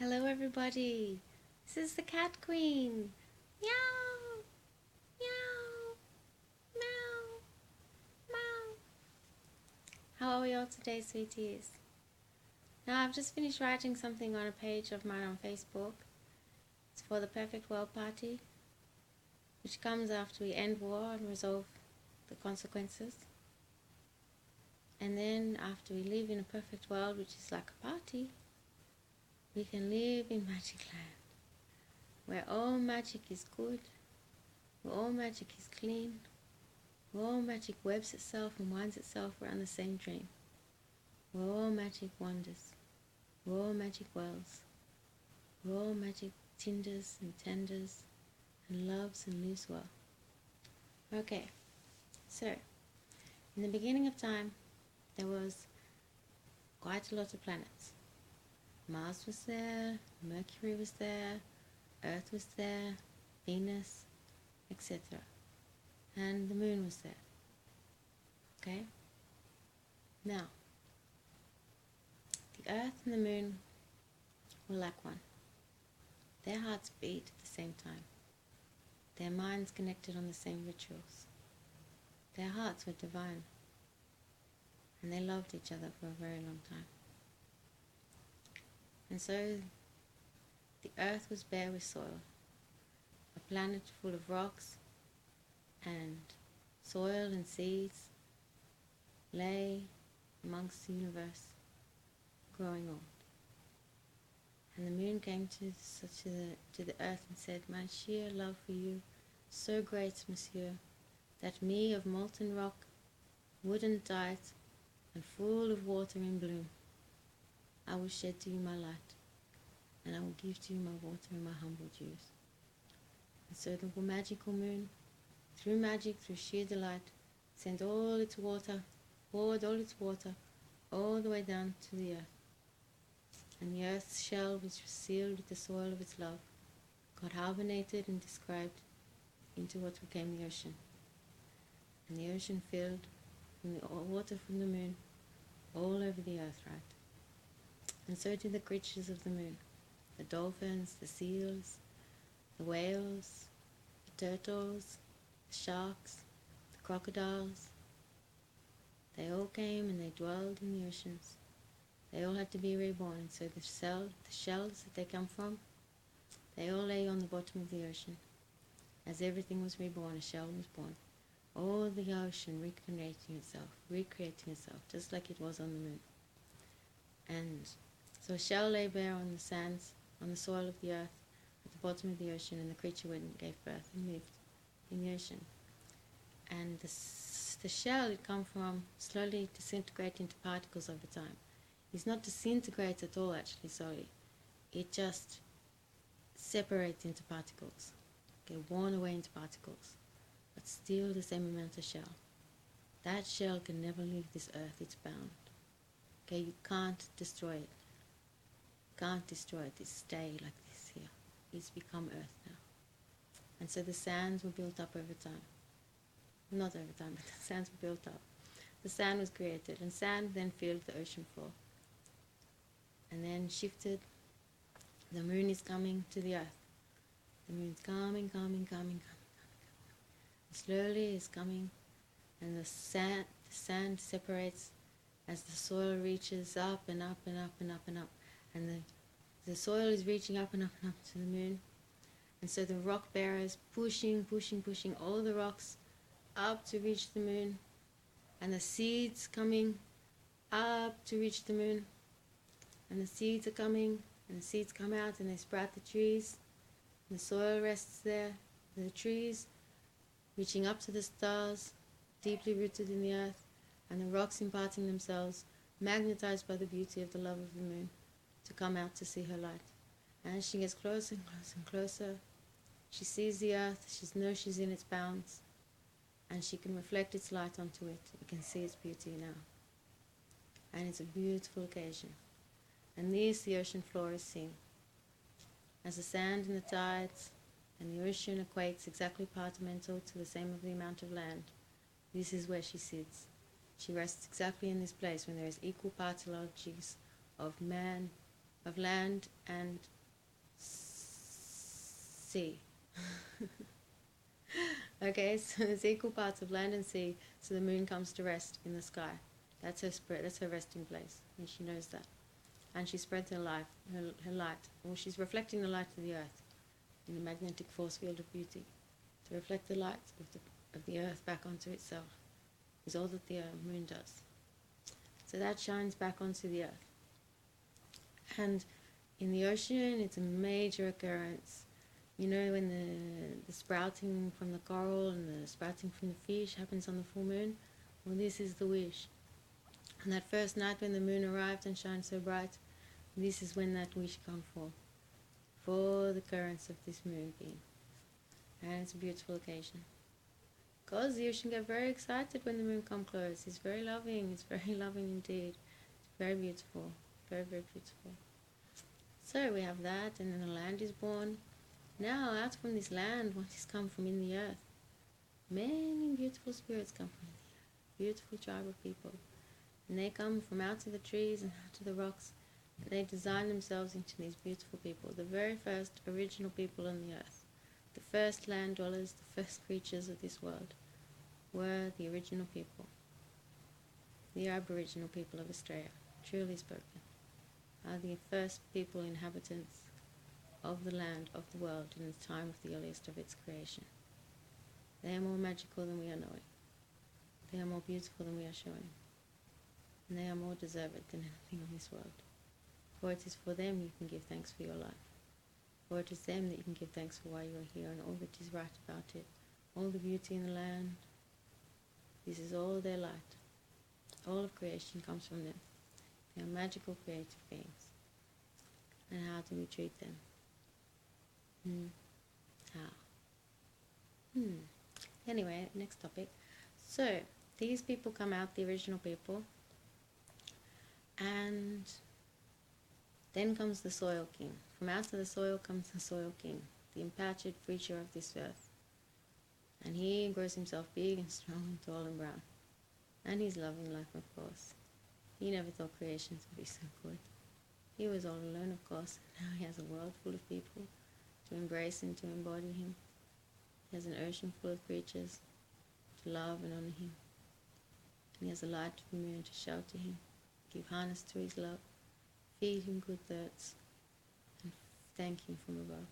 Hello, everybody. This is the Cat Queen. Meow, meow, meow, meow. How are we all today, sweeties? Now, I've just finished writing something on a page of mine on Facebook. It's for the Perfect World Party, which comes after we end war and resolve the consequences. And then, after we live in a perfect world, which is like a party, we can live in Magic Land, where all magic is good, where all magic is clean, where all magic webs itself and winds itself around the same dream, where all magic wanders, where all magic wells, where all magic tinders and tenders and loves and lives well. Okay, so in the beginning of time, there was quite a lot of planets. Mars was there, Mercury was there, Earth was there, Venus, etc. And the moon was there. Okay? Now, the Earth and the moon were like one. Their hearts beat at the same time. Their minds connected on the same rituals. Their hearts were divine. And they loved each other for a very long time. And so, the Earth was bare with soil. A planet full of rocks and soil and seeds lay amongst the universe, growing old. And the moon came to the earth and said, "My sheer love for you, so great, monsieur, that me of molten rock, wood and diet, and full of water in bloom, I will shed to you my light, and I will give to you my water and my humble dews." And so the magical moon, through magic, through sheer delight, sent all its water, poured all its water, all the way down to the earth. And the earth's shell, which was sealed with the soil of its love, got hibernated and described into what became the ocean. And the ocean filled from the water from the moon all over the earth, right? And so did the creatures of the moon, the dolphins, the seals, the whales, the turtles, the sharks, the crocodiles. They all came and they dwelled in the oceans. They all had to be reborn, and so the shells that they come from, they all lay on the bottom of the ocean. As everything was reborn, a shell was born. All the ocean recreating itself, just like it was on the moon. And so a shell lay bare on the sands, on the soil of the earth, at the bottom of the ocean, and the creature went and gave birth and lived in the ocean. And the shell it come from slowly disintegrate into particles over time. It's not disintegrates at all, actually, sorry. It just separates into particles, get worn away into particles, but still the same amount of shell. That shell can never leave this earth, it's bound. Okay, you can't destroy it. Can't destroy it, it's stay like this here. It's become earth now. And so the sands were built up over time. Not over time, but the sands were built up. The sand was created, and sand then filled the ocean floor. And then shifted. The moon is coming to the earth. The moon's coming. Slowly it's coming, and the sand separates as the soil reaches up and up and up and up and up. And the soil is reaching up and up and up to the moon. And so the rock bearers pushing all the rocks up to reach the moon. And the seeds coming up to reach the moon. And the seeds are coming, and the seeds come out and they sprout the trees. And the soil rests there, the trees reaching up to the stars, deeply rooted in the earth, and the rocks imparting themselves, magnetized by the beauty of the love of the moon, to come out to see her light. And as she gets closer and closer and closer, she sees the earth, she knows she's in its bounds, and she can reflect its light onto it. You can see its beauty now. And it's a beautiful occasion. And this the ocean floor is seeing. As the sand and the tides and the ocean equates exactly partimental to the same of the amount of land, this is where she sits. She rests exactly in this place when there is equal partologies of man, of land and sea. Okay, so there's equal parts of land and sea, so the moon comes to rest in the sky. That's her spirit, that's her resting place, and she knows that. And she spreads her light, well, she's reflecting the light of the earth in the magnetic force field of beauty, to reflect the light of the earth back onto itself, is all that the moon does. So that shines back onto the earth. And in the ocean, it's a major occurrence. You know, when the sprouting from the coral and the sprouting from the fish happens on the full moon? Well, this is the wish. And that first night when the moon arrived and shined so bright, this is when that wish comes for the currents of this moonbeam. And it's a beautiful occasion. Because the ocean get very excited when the moon comes close. It's very loving indeed. It's very beautiful, very, very beautiful. So we have that, and then the land is born. Now, out from this land, what has come from in the earth? Many beautiful spirits come from the earth. Beautiful tribe of people. And they come from out of the trees and out of the rocks. And they design themselves into these beautiful people. The very first original people on the earth. The first land dwellers, the first creatures of this world were the original people. The Aboriginal people of Australia, truly spoken, are the first people, inhabitants of the land, of the world, in the time of the earliest of its creation. They are more magical than we are knowing. They are more beautiful than we are showing. And they are more deserved than anything on this world. For it is for them you can give thanks for your life. For it is them that you can give thanks for why you are here and all that is right about it. All the beauty in the land. This is all their light. All of creation comes from them. They are magical creative beings. And how do we treat them? How? Anyway, next topic. So, these people come out, the original people, and then comes the Soil King. From out of the soil comes the Soil King, the impacted creature of this earth. And he grows himself big and strong and tall and brown. And he's loving life, of course. He never thought creation would be so good. He was all alone, of course. Now he has a world full of people to embrace and to embody him. He has an ocean full of creatures to love and honor him. And he has a light of the moon to shelter him, give harness to his love, feed him good thoughts, and thank him from above.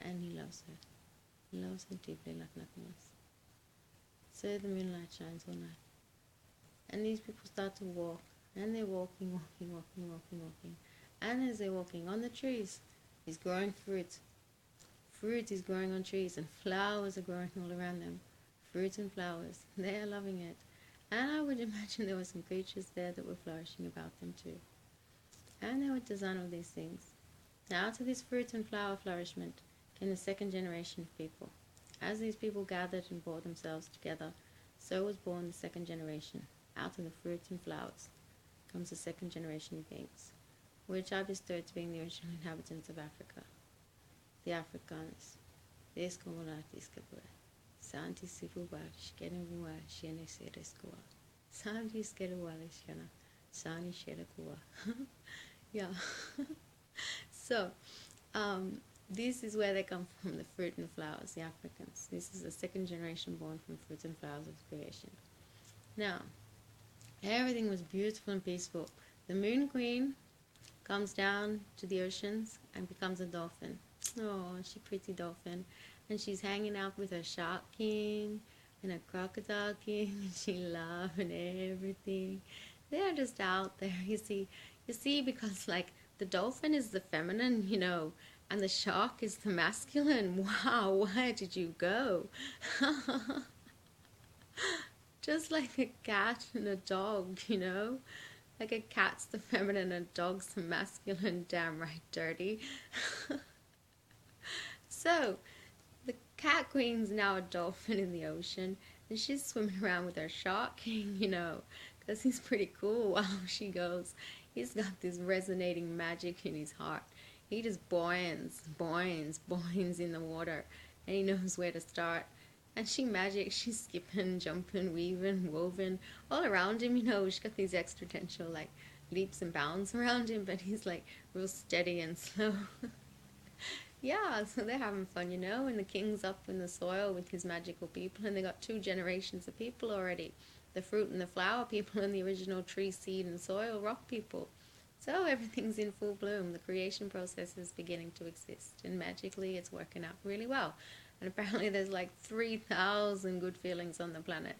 And he loves her. He loves her deeply like nothing else. So the moonlight shines all night. And these people start to walk. And they're walking. And as they're walking on the trees, is growing fruit. Fruit is growing on trees, and flowers are growing all around them. Fruit and flowers. They are loving it. And I would imagine there were some creatures there that were flourishing about them too. And they would design all these things. Now, out of this fruit and flower flourishment came the second generation of people. As these people gathered and brought themselves together, so was born the second generation. Out of the fruit and flowers comes the second generation of beings, which I bestowed to being the original inhabitants of Africa. The Afrikaners. This commonalities kabur. Santi sifuwa, shkenewa, shene sereskoa. Santi skerewa, shkena. Sani sherekua. Yeah. So, this is where they come from, the fruit and flowers, the Africans. This is the second generation born from fruit and flowers of creation. Now, everything was beautiful and peaceful. The Moon Queen comes down to the oceans and becomes a dolphin. Oh, she's a pretty dolphin. And she's hanging out with her Shark King and a Crocodile King. And she loving everything. They're just out there, you see, because like the dolphin is the feminine, and the shark is the masculine. Wow, where did you go? Just like a cat and a dog, like a cat's the feminine and a dog's the masculine. Damn right dirty. So the cat queen's now a dolphin in the ocean, and she's swimming around with her Shark King, because he's pretty cool. Wow, she goes. He's got this resonating magic in his heart. He just boings in the water, and he knows where to start. And she's skipping, jumping, weaving, woven all around him. She's got these extra potential, like leaps and bounds around him, but he's like real steady and slow. Yeah, so they're having fun, and the king's up in the soil with his magical people, and they got 2 generations of people already. The fruit and the flower people and the original tree, seed, and soil rock people. So everything's in full bloom. The creation process is beginning to exist, and magically it's working out really well. And apparently there's like 3,000 good feelings on the planet.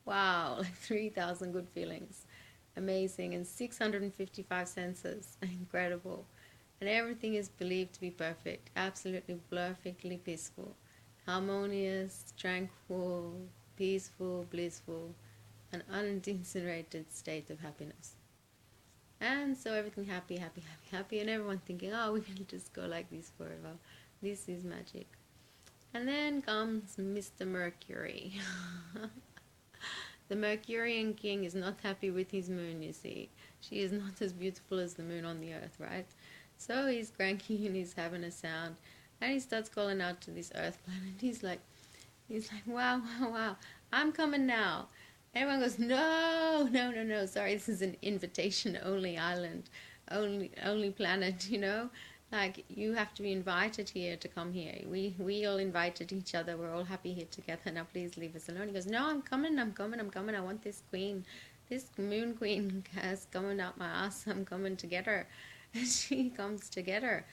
Wow, like 3,000 good feelings. Amazing. And 655 senses. Incredible. And everything is believed to be perfect, absolutely perfectly peaceful, harmonious, tranquil, peaceful, blissful, an unadulterated state of happiness. And so everything happy, happy, happy, happy, and everyone thinking, oh, we're going to just go like this forever. This is magic. And then comes Mr. Mercury. The Mercurian king is not happy with his moon, you see. She is not as beautiful as the moon on the earth, right? So he's cranky and he's having a sound. And he starts calling out to this earth planet. He's like, wow, wow, wow, I'm coming now. Everyone goes, no, no, no, no, sorry, this is an invitation-only island, only planet, Like, you have to be invited here to come here. We all invited each other. We're all happy here together. Now please leave us alone. He goes, no, I'm coming. I want this queen. This moon queen is coming out my ass. I'm coming to get her. And she comes to get her.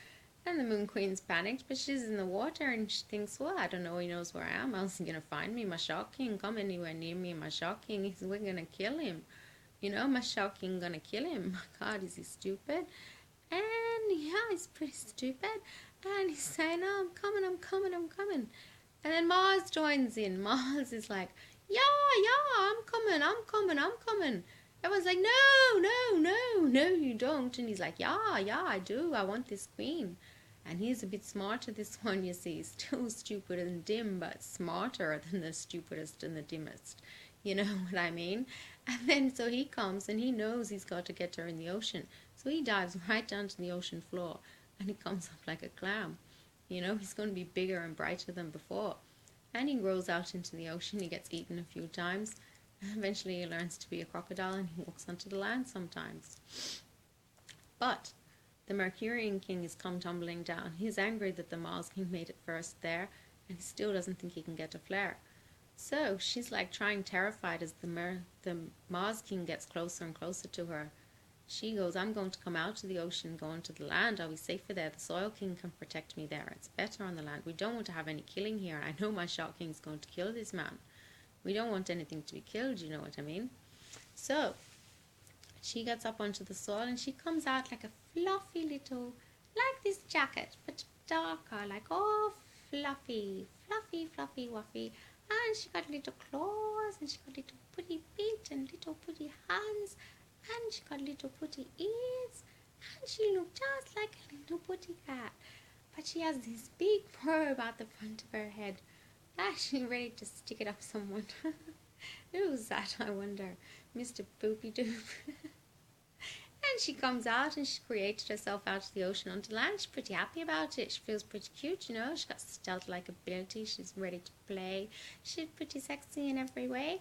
And the moon queen's panicked, but she's in the water and she thinks, well, I don't know, he knows where I am. How's he going to find me? My Shark King, come anywhere near me. My Shark King, we're going to kill him. My Shark King going to kill him. My God, is he stupid? And yeah, he's pretty stupid. And he's saying, oh, I'm coming. And then Mars joins in. Mars is like, yeah, I'm coming. Everyone's like, no, you don't. And he's like, yeah, I do. I want this queen. And he's a bit smarter, this one, you see. Still stupid and dim, but smarter than the stupidest and the dimmest. You know what I mean? And then so he comes and he knows he's got to get her in the ocean. So he dives right down to the ocean floor and he comes up like a clam. He's going to be bigger and brighter than before. And he grows out into the ocean. He gets eaten a few times. Eventually he learns to be a crocodile and he walks onto the land sometimes. But the Mercurian king has come tumbling down. He's angry that the Mars king made it first there and he still doesn't think he can get a flare. So she's like trying terrified as the Mars king gets closer and closer to her. She goes, I'm going to come out to the ocean, go into the land. I'll be safer there. The Soil King can protect me there. It's better on the land. We don't want to have any killing here. I know my Shark King's going to kill this man. We don't want anything to be killed, you know what I mean? So she gets up onto the soil and she comes out like a fluffy little, like this jacket, but darker, like all fluffy, wuffy. And she got little claws and she got little pretty feet and little pretty hands. And she got little pretty ears, and she looked just like a little pretty cat. But she has this big fur about the front of her head. She's ready to stick it up someone. Who's that, I wonder? Mr. Poopy Doop. And she comes out and she created herself out of the ocean onto land. She's pretty happy about it. She feels pretty cute, She's got stealth-like ability. She's ready to play. She's pretty sexy in every way.